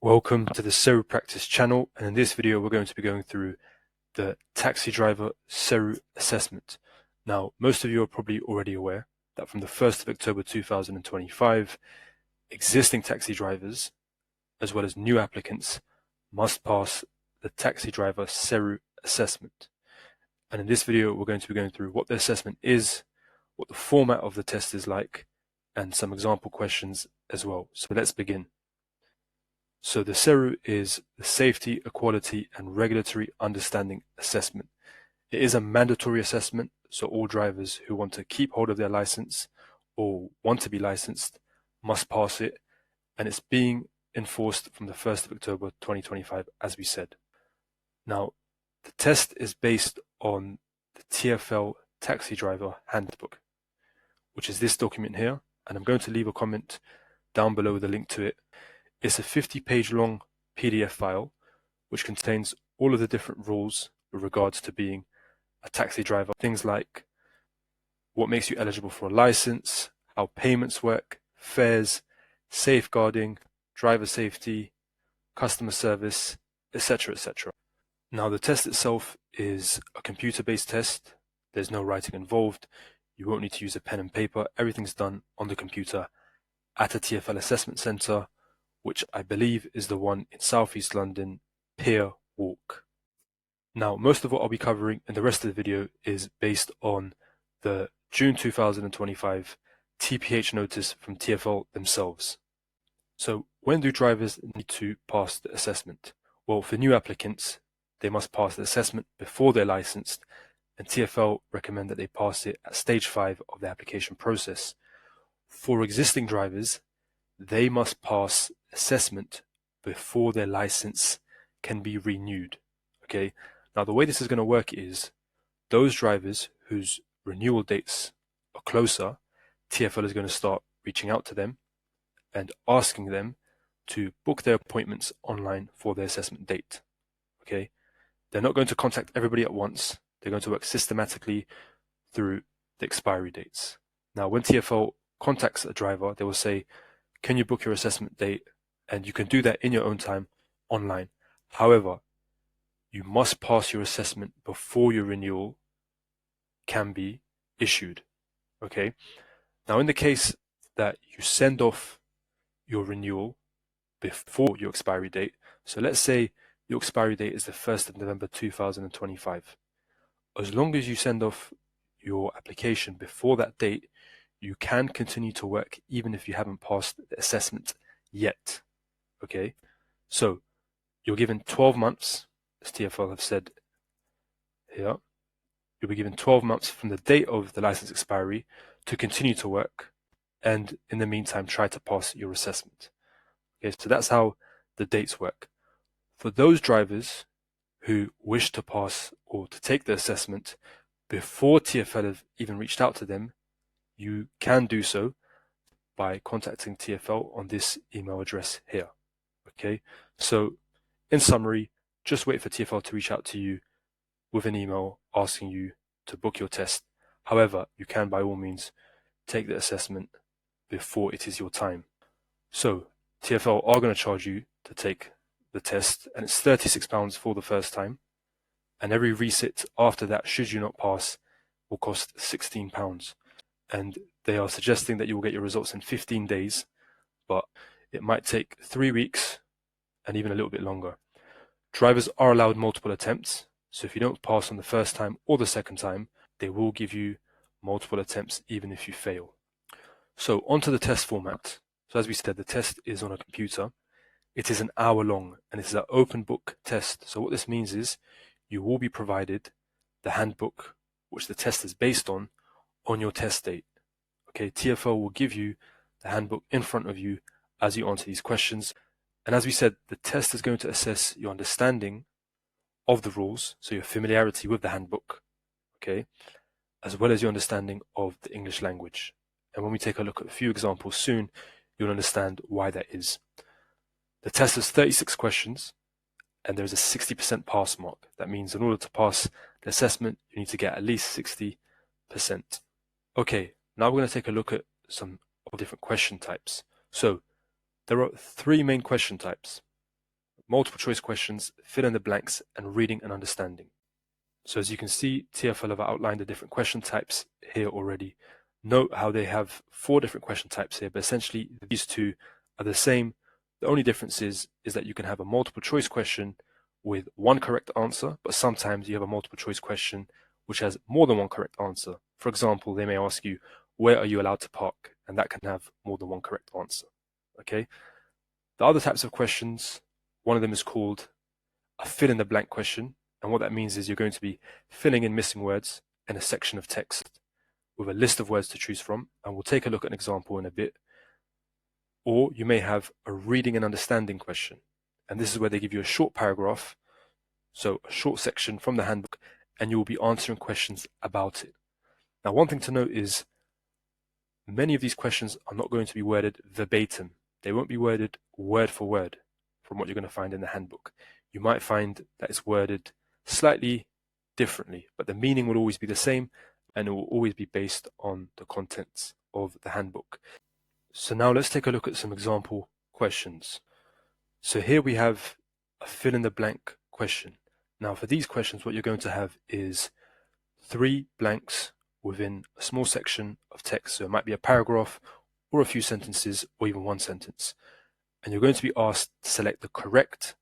Welcome to the SERU Practice channel, and in this video we're going to be going through the Taxi Driver SERU Assessment. Now, most of you are probably already aware that from the 1st of October 2025, existing taxi drivers, as well as new applicants, must pass the Taxi Driver SERU Assessment. And in this video we're going to be going through what the assessment is, what the format of the test is like, and some example questions as well. So let's begin. So the SERU is the Safety, Equality and Regulatory Understanding Assessment. It is a mandatory assessment, so all drivers who want to keep hold of their license or want to be licensed must pass it, and it's being enforced from the 1st of October 2025, as we said. Now, the test is based on the TfL Taxi Driver Handbook, which is this document here, and I'm going to leave a comment down below with a link to it. It's a 50-page long PDF file which contains all of the different rules with regards to being a taxi driver. Things like what makes you eligible for a license, how payments work, fares, safeguarding, driver safety, customer service, etc., etc. Now, the test itself is a computer-based test. There's no writing involved. You won't need to use a pen and paper. Everything's done on the computer at a TfL assessment centre, which I believe is the one in Southeast London, Pier Walk. Now, most of what I'll be covering in the rest of the video is based on the June 2025 TPH notice from TfL themselves. So when do drivers need to pass the assessment? Well, for new applicants, they must pass the assessment before they're licensed, and TfL recommend that they pass it at stage 5 of the application process. For existing drivers, they must pass assessment before their license can be renewed. Okay, now the way this is going to work is those drivers whose renewal dates are closer, TfL is going to start reaching out to them and asking them to book their appointments online for their assessment date. Okay, they're not going to contact everybody at once. They're going to work systematically through the expiry dates. Now, when TfL contacts a driver, they will say, can you book your assessment date? And you can do that in your own time online. However, you must pass your assessment before your renewal can be issued. Okay. Now, in the case that you send off your renewal before your expiry date, so let's say your expiry date is the 1st of November 2025. As long as you send off your application before that date, you can continue to work even if you haven't passed the assessment yet. Okay, so you're given 12 months, as TfL have said here. You'll be given 12 months from the date of the license expiry to continue to work, and in the meantime try to pass your assessment. Okay, so that's how the dates work. For those drivers who wish to pass or to take the assessment before TfL have even reached out to them, you can do so by contacting TfL on this email address here. Okay, so in summary, just wait for TfL to reach out to you with an email asking you to book your test. However, you can by all means take the assessment before it is your time. So TfL are going to charge you to take the test, and it's £36 for the first time, and every resit after that, should you not pass, will cost £16. And they are suggesting that you will get your results in 15 days, but it might take 3 weeks and even a little bit longer. Drivers are allowed multiple attempts, so if you don't pass on the first time or the second time, they will give you multiple attempts even if you fail. So onto the test format. So as we said, the test is on a computer. It is an hour long, and it is an open book test. So what this means is you will be provided the handbook, which the test is based on your test date. Okay, TfL will give you the handbook in front of you as you answer these questions. And as we said, the test is going to assess your understanding of the rules, so your familiarity with the handbook, okay, as well as your understanding of the English language. And when we take a look at a few examples soon, you'll understand why that is. The test has 36 questions, and there's a 60% pass mark. That means in order to pass the assessment, you need to get at least 60%. Okay, now we're going to take a look at some different question types. So there are 3 main question types. multiple choice questions, fill in the blanks, and reading and understanding. So as you can see, TfL have outlined the different question types here already. Note how they have 4 different question types here, but essentially these 2 are the same. The only difference is that you can have a multiple choice question with 1 correct answer, but sometimes you have a multiple choice question which has more than 1 correct answer. For example, they may ask you, where are you allowed to park? And that can have more than 1 correct answer. Okay. The other types of questions, one of them is called a fill in the blank question. And what that means is you're going to be filling in missing words in a section of text with a list of words to choose from. And we'll take a look at an example in a bit. Or you may have a reading and understanding question. And this is where they give you a short paragraph, so a short section from the handbook, and you will be answering questions about it. Now, one thing to note is many of these questions are not going to be worded verbatim. They won't be worded word for word from what you're going to find in the handbook. You might find that it's worded slightly differently, but the meaning will always be the same, and it will always be based on the contents of the handbook. So now let's take a look at some example questions. So here we have a fill in the blank question. Now for these questions, what you're going to have is 3 blanks within a small section of text. So it might be a paragraph or a few sentences or even 1 sentence. And you're going to be asked to select the correct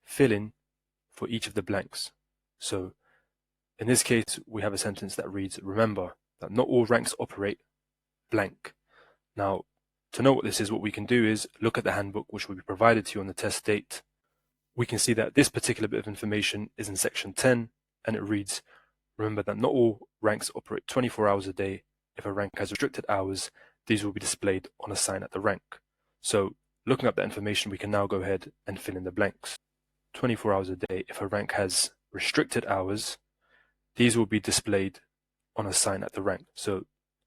fill-in for each of the blanks. So in this case, we have a sentence that reads, remember that not all ranks operate blank. Now, to know what this is, what we can do is look at the handbook, which will be provided to you on the test date. We can see that this particular bit of information is in section 10, and it reads, remember that not all ranks operate 24 hours a day. If a rank has restricted hours, these will be displayed on a sign at the rank. So looking up that information, we can now go ahead and fill in the blanks. 24 hours a day. If a rank has restricted hours, these will be displayed on a sign at the rank. So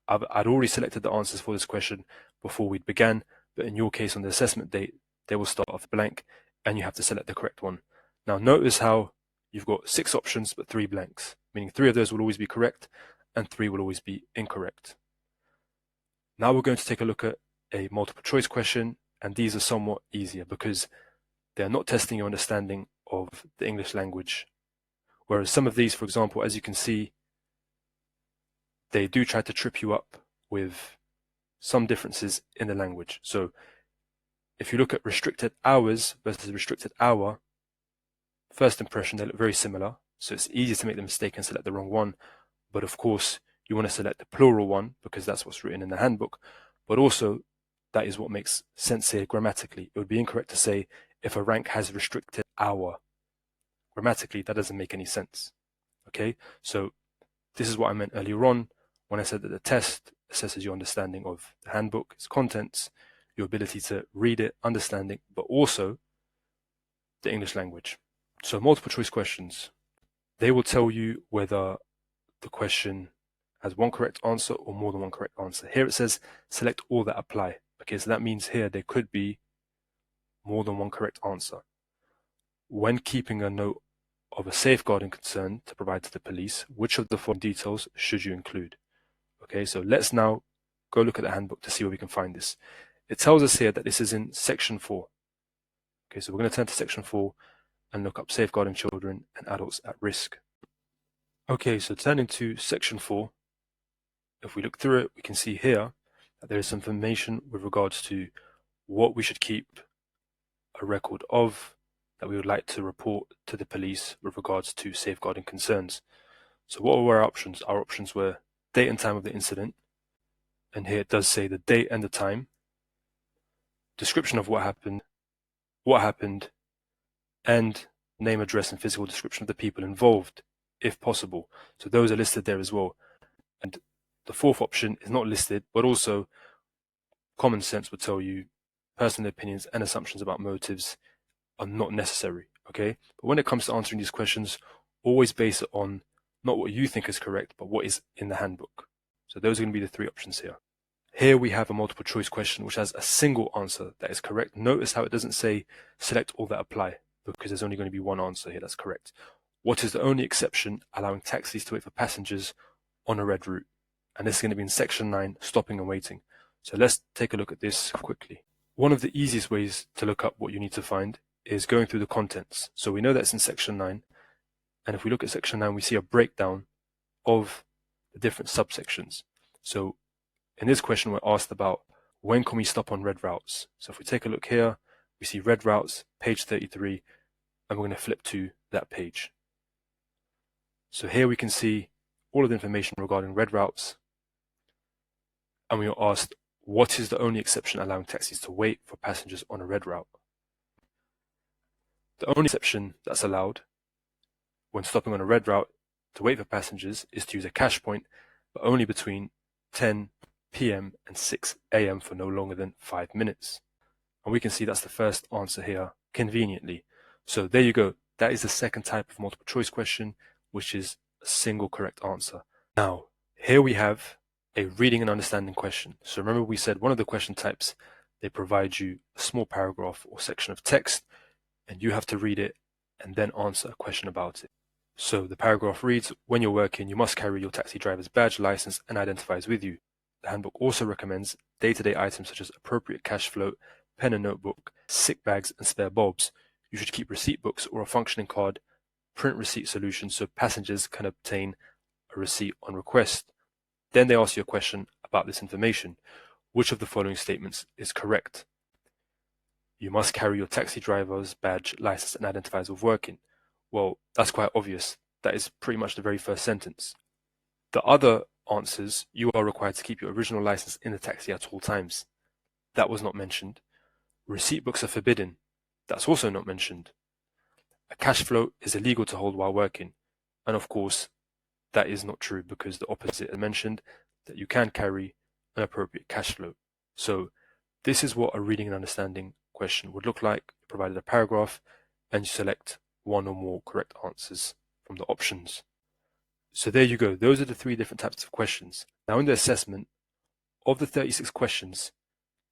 I'd already selected the answers for this question before we began, but in your case on the assessment date, they will start off blank and you have to select the correct one. Now notice how you've got 6 options but 3 blanks, meaning 3 of those will always be correct and 3 will always be incorrect. Now we're going to take a look at a multiple choice question, and these are somewhat easier because they're not testing your understanding of the English language. Whereas some of these, for example, as you can see, they do try to trip you up with some differences in the language. So if you look at restricted hours versus restricted hour, first impression, they look very similar. So it's easy to make the mistake and select the wrong one. But of course, you want to select the plural one because that's what's written in the handbook. But also, that is what makes sense here grammatically. It would be incorrect to say if a rank has restricted hour. Grammatically, that doesn't make any sense. Okay, so this is what I meant earlier on when I said that the test assesses your understanding of the handbook, its contents, your ability to read it, understand it, but also the English language. So multiple choice questions, they will tell you whether the question has 1 correct answer or more than 1 correct answer. Here it says select all that apply. Okay, so that means here there could be more than 1 correct answer. When keeping a note of a safeguarding concern to provide to the police, which of the following details should you include? Okay, so let's now go look at the handbook to see where we can find this. It tells us here that this is in section 4. Okay, so we're going to turn to section 4 and look up safeguarding children and adults at risk. Okay, so turning to section 4, if we look through it, we can see here that there is some information with regards to what we should keep a record of, that we would like to report to the police with regards to safeguarding concerns. So what were our options? Our options were date and time of the incident, and here it does say the date and the time, description of what happened, and name, address, and physical description of the people involved, if possible. So those are listed there as well. And the 4th option is not listed, but also common sense would tell you personal opinions and assumptions about motives are not necessary, okay? But when it comes to answering these questions, always base it on not what you think is correct, but what is in the handbook. So those are going to be the 3 options here. Here we have a multiple choice question which has a single answer that is correct. Notice how it doesn't say select all that apply, because there's only going to be 1 answer here that's correct. What is the only exception allowing taxis to wait for passengers on a red route? And this is going to be in section 9, stopping and waiting. So let's take a look at this quickly. One of the easiest ways to look up what you need to find is going through the contents. So we know that's in section 9. And if we look at section 9, we see a breakdown of the different subsections. So in this question, we're asked about when can we stop on red routes. So if we take a look here, we see red routes, page 33, and we're going to flip to that page. So here we can see all of the information regarding red routes, and we are asked, what is the only exception allowing taxis to wait for passengers on a red route? The only exception that's allowed when stopping on a red route to wait for passengers is to use a cash point, but only between 10 p.m. and 6 a.m. for no longer than 5 minutes. And we can see that's the first answer here, conveniently. So there you go. That is the second type of multiple choice question, which is a single correct answer. Now, here we have a reading and understanding question. So remember we said one of the question types, they provide you a small paragraph or section of text, and you have to read it and then answer a question about it. So the paragraph reads, when you're working, you must carry your taxi driver's badge, license, and identifiers with you. The handbook also recommends day-to-day items such as appropriate cash float, pen and notebook, sick bags, and spare bulbs. You should keep receipt books or a functioning card, print receipt solution so passengers can obtain a receipt on request. Then they ask you a question about this information. Which of the following statements is correct? You must carry your taxi driver's badge, license, and identifiers with working. Well, that's quite obvious. That is pretty much the very first sentence. The other answers, you are required to keep your original license in the taxi at all times. That was not mentioned. Receipt books are forbidden. That's also not mentioned. A cash float is illegal to hold while working. And of course, that is not true because the opposite is mentioned, that you can carry an appropriate cash float. So this is what a reading and understanding question would look like. You provided a paragraph and you select one or more correct answers from the options. So there you go. Those are the 3 different types of questions. Now in the assessment, of the 36 questions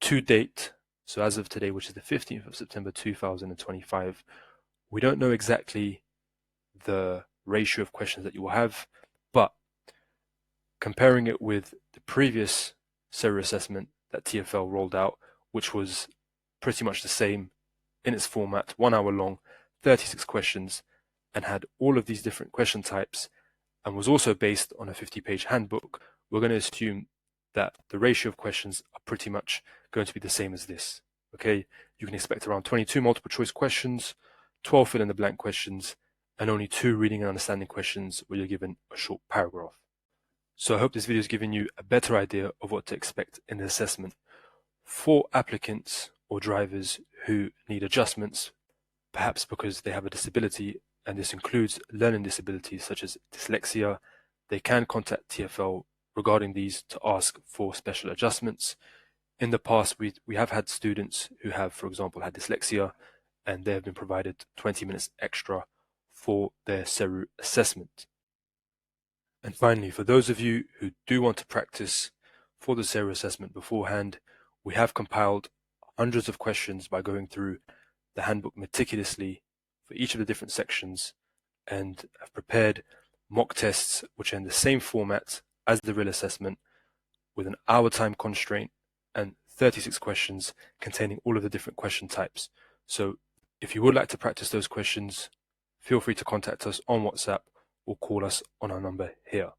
to date, so as of today, which is the 15th of September 2025, we don't know exactly the ratio of questions that you will have, but comparing it with the previous SERU assessment that TfL rolled out, which was pretty much the same in its format, 1 hour long, 36 questions, and had all of these different question types, and was also based on a 50-page handbook, we're going to assume that the ratio of questions are pretty much going to be the same as this. Okay, you can expect around 22 multiple choice questions, 12 fill in the blank questions, and only 2 reading and understanding questions where you're given a short paragraph. So I hope this video has given you a better idea of what to expect in the assessment. For applicants or drivers who need adjustments, perhaps because they have a disability, and this includes learning disabilities such as dyslexia, they can contact TfL regarding these to ask for special adjustments. In the past, we have had students who have, for example, had dyslexia, and they have been provided 20 minutes extra for their SERU assessment. And finally, for those of you who do want to practice for the SERU assessment beforehand, we have compiled hundreds of questions by going through the handbook meticulously for each of the different sections, and have prepared mock tests which are in the same format as the real assessment, with an hour time constraint and 36 questions containing all of the different question types. So if you would like to practice those questions, feel free to contact us on WhatsApp or call us on our number here.